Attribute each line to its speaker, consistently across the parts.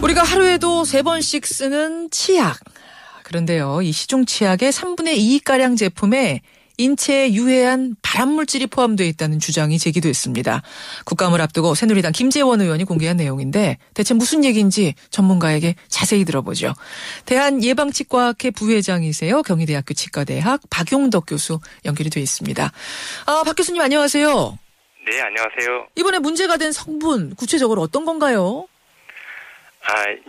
Speaker 1: 우리가 하루에도 3번씩 쓰는 치약. 그런데요, 이 시중 치약의 3분의 2가량 제품에 인체에 유해한 발암물질이 포함되어 있다는 주장이 제기됐습니다. 국감을 앞두고 새누리당 김재원 의원이 공개한 내용인데 대체 무슨 얘기인지 전문가에게 자세히 들어보죠. 대한예방치과학회 부회장이세요. 경희대학교 치과대학 박용덕 교수 연결이 되어 있습니다. 박 교수님 안녕하세요.
Speaker 2: 네, 안녕하세요.
Speaker 1: 이번에 문제가 된 성분 구체적으로 어떤 건가요?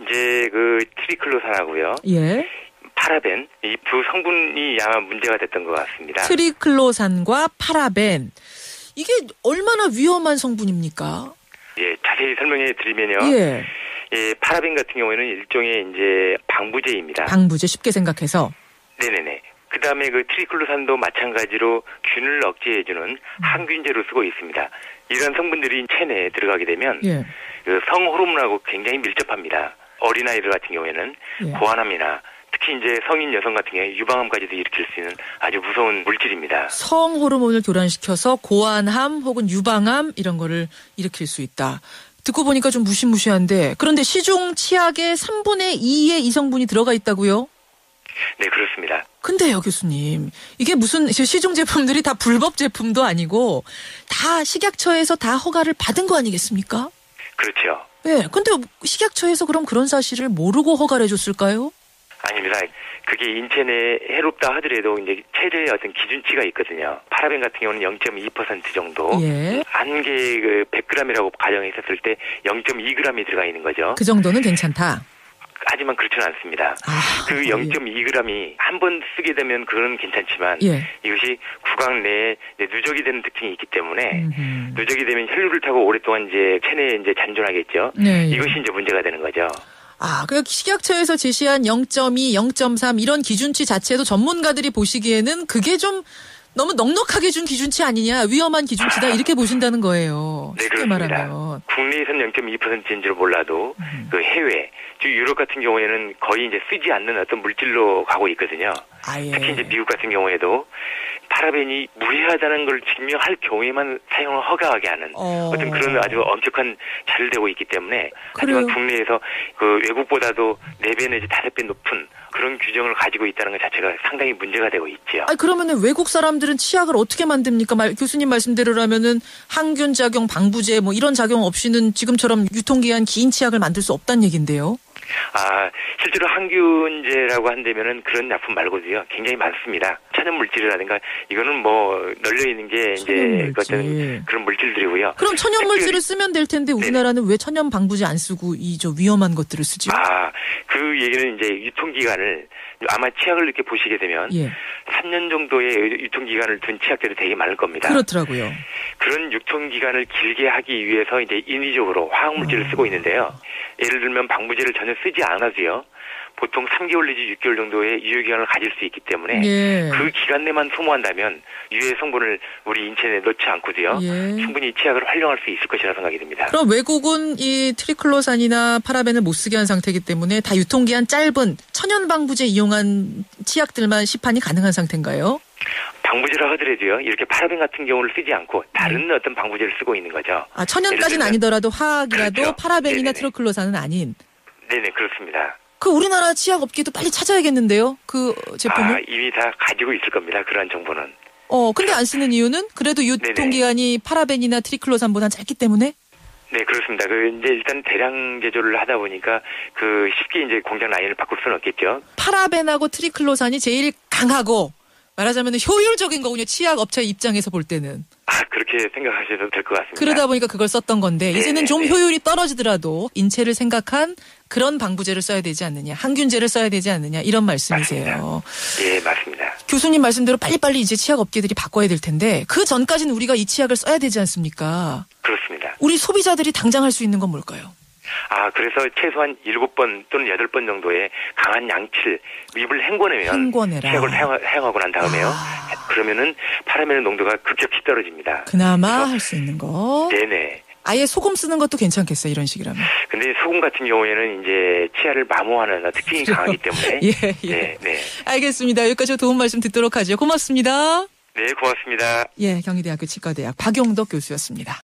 Speaker 2: 이제 그 트리클로산하고요.
Speaker 1: 예.
Speaker 2: 파라벤 이 두 성분이 아마 문제가 됐던 것 같습니다.
Speaker 1: 트리클로산과 파라벤. 이게 얼마나 위험한 성분입니까?
Speaker 2: 예, 자세히 설명해 드리면요.
Speaker 1: 예.
Speaker 2: 예, 파라벤 같은 경우에는 일종의 이제 방부제입니다.
Speaker 1: 방부제 쉽게 생각해서.
Speaker 2: 네네네. 그 다음에 그 트리클로산도 마찬가지로 균을 억제해주는 항균제로 쓰고 있습니다. 이런 성분들이 체내에 들어가게 되면
Speaker 1: 예.
Speaker 2: 그 성호르몬하고 굉장히 밀접합니다. 어린아이들 같은 경우에는
Speaker 1: 예.
Speaker 2: 고환암이나 특히 이제 성인 여성 같은 경우에 유방암까지도 일으킬 수 있는 아주 무서운 물질입니다.
Speaker 1: 성호르몬을 교란시켜서 고환암 혹은 유방암 이런 거를 일으킬 수 있다. 듣고 보니까 좀 무시무시한데 그런데 시중 치약에 3분의 2의 이 성분이 들어가 있다고요?
Speaker 2: 네, 그렇습니다. 근데요,
Speaker 1: 교수님. 이게 무슨 시중 제품들이 다 불법 제품도 아니고 다 식약처에서 다 허가를 받은 거 아니겠습니까?
Speaker 2: 그렇죠.
Speaker 1: 네, 근데 식약처에서 그럼 그런 사실을 모르고 허가를 해줬을까요?
Speaker 2: 아닙니다. 그게 인체 내에 해롭다 하더라도 이제 체제의 어떤 기준치가 있거든요. 파라벤 같은 경우는 0.2% 정도.
Speaker 1: 예.
Speaker 2: 한 개의 그 100g이라고 가정했었을 때 0.2g이 들어가 있는 거죠.
Speaker 1: 그 정도는 괜찮다.
Speaker 2: 하지만 그렇지는 않습니다. 그 0.2g이 한 번 쓰게 되면 그건 괜찮지만
Speaker 1: 예.
Speaker 2: 이것이 구강 내에 누적이 되는 특징이 있기 때문에 누적이 되면 혈류를 타고 오랫동안 이제 체내에 이제 잔존하겠죠.
Speaker 1: 네, 예.
Speaker 2: 이것이 이제 문제가 되는 거죠.
Speaker 1: 그러니까 식약처에서 제시한 0.2, 0.3 이런 기준치 자체도 전문가들이 보시기에는 그게 좀 너무 넉넉하게 준 기준치 아니냐, 위험한 기준치다 이렇게 보신다는 거예요.
Speaker 2: 네,
Speaker 1: 쉽게
Speaker 2: 그렇습니다.
Speaker 1: 말하면.
Speaker 2: 국내에선 0.2%인 줄 몰라도 그 해외, 즉 유럽 같은 경우에는 거의 이제 쓰지 않는 어떤 물질로 가고 있거든요.
Speaker 1: 예.
Speaker 2: 특히 이제 미국 같은 경우에도 파라벤이 무해하다는 걸 증명할 경우에만 사용을 허가하게 하는 어떤 그런 아주 엄격한 잘 되고 있기 때문에 하지만 국내에서 그 외국보다도 4배 내지 5배 높은 그런 규정을 가지고 있다는 것 자체가 상당히 문제가 되고 있죠.
Speaker 1: 그러면은 외국 사람들은 치약을 어떻게 만듭니까? 교수님 말씀대로라면은 항균 작용, 방부제 뭐 이런 작용 없이는 지금처럼 유통기한 긴 치약을 만들 수 없다는 얘긴데요.
Speaker 2: 실제로 항균제라고 한다면은 그런 약품 말고도요, 굉장히 많습니다. 천연 물질이라든가, 이거는 뭐, 널려있는 게, 이제, 어떤 그런 물질들이고요.
Speaker 1: 그럼 천연 물질을 쓰면 될 텐데, 우리나라는 왜 천연 방부제 안 쓰고, 위험한 것들을 쓰죠?
Speaker 2: 그 얘기는 이제 유통기간을, 아마 치약을 이렇게 보시게 되면, 3년 정도의 유통기간을 둔 치약들이 되게 많을 겁니다.
Speaker 1: 그렇더라고요.
Speaker 2: 그런 유통기간을 길게 하기 위해서 이제 인위적으로 화학물질을 쓰고 있는데요. 예를 들면 방부제를 전혀 쓰지 않아도요. 보통 3개월 내지 6개월 정도의 유효기간을 가질 수 있기 때문에 그 기간 내만 소모한다면 유해 성분을 우리 인체 내에 넣지 않고도요. 충분히 치약을 활용할 수 있을 것이라 생각이 듭니다.
Speaker 1: 그럼 외국은 이 트리클로산이나 파라벤을 못 쓰게 한 상태이기 때문에 다 유통기한 짧은 천연 방부제 이용한 치약들만 시판이 가능한 상태인가요?
Speaker 2: 방부제라 하더라도요. 이렇게 파라벤 같은 경우를 쓰지 않고 다른 어떤 방부제를 쓰고 있는 거죠.
Speaker 1: 천연까지는 아니더라도 화학이라도
Speaker 2: 그렇죠.
Speaker 1: 파라벤이나 트리클로산은 아닌.
Speaker 2: 네네, 그렇습니다.
Speaker 1: 우리나라 치약 업계도 빨리 찾아야겠는데요. 그 제품을.
Speaker 2: 이미 다 가지고 있을 겁니다. 그러한 정보는.
Speaker 1: 근데 안 쓰는 이유는? 그래도 유통기간이 파라벤이나 트리클로산보다 짧기 때문에?
Speaker 2: 네, 그렇습니다. 이제 일단 대량 제조를 하다 보니까 쉽게 이제 공장 라인을 바꿀 수는 없겠죠.
Speaker 1: 파라벤하고 트리클로산이 제일 강하고 말하자면 효율적인 거군요. 치약 업체 입장에서 볼 때는.
Speaker 2: 그렇게 생각하셔도 될 것 같습니다.
Speaker 1: 그러다 보니까 그걸 썼던 건데 이제는 좀 효율이 떨어지더라도 인체를 생각한 그런 방부제를 써야 되지 않느냐. 항균제를 써야 되지 않느냐. 이런 말씀이세요.
Speaker 2: 예, 맞습니다.
Speaker 1: 교수님 말씀대로 빨리빨리 이제 치약 업계들이 바꿔야 될 텐데 그 전까지는 우리가 이 치약을 써야 되지 않습니까?
Speaker 2: 그렇습니다.
Speaker 1: 우리 소비자들이 당장 할 수 있는 건 뭘까요?
Speaker 2: 그래서 최소한 7번 또는 8번 정도의 강한 양치를 입을 헹궈내라. 치약을 사용하고 난 다음에요. 그러면은 파라벤의 농도가 급격히 떨어집니다.
Speaker 1: 그나마 할 수 있는 거.
Speaker 2: 네네.
Speaker 1: 아예 소금 쓰는 것도 괜찮겠어요. 이런 식이라면.
Speaker 2: 근데 소금 같은 경우에는 이제 치아를 마모하는 특징이 강하기 때문에.
Speaker 1: 예. 네. 알겠습니다. 여기까지 도움 말씀 듣도록 하죠. 고맙습니다.
Speaker 2: 네, 고맙습니다.
Speaker 1: 경희대학교 치과대학 박용덕 교수였습니다.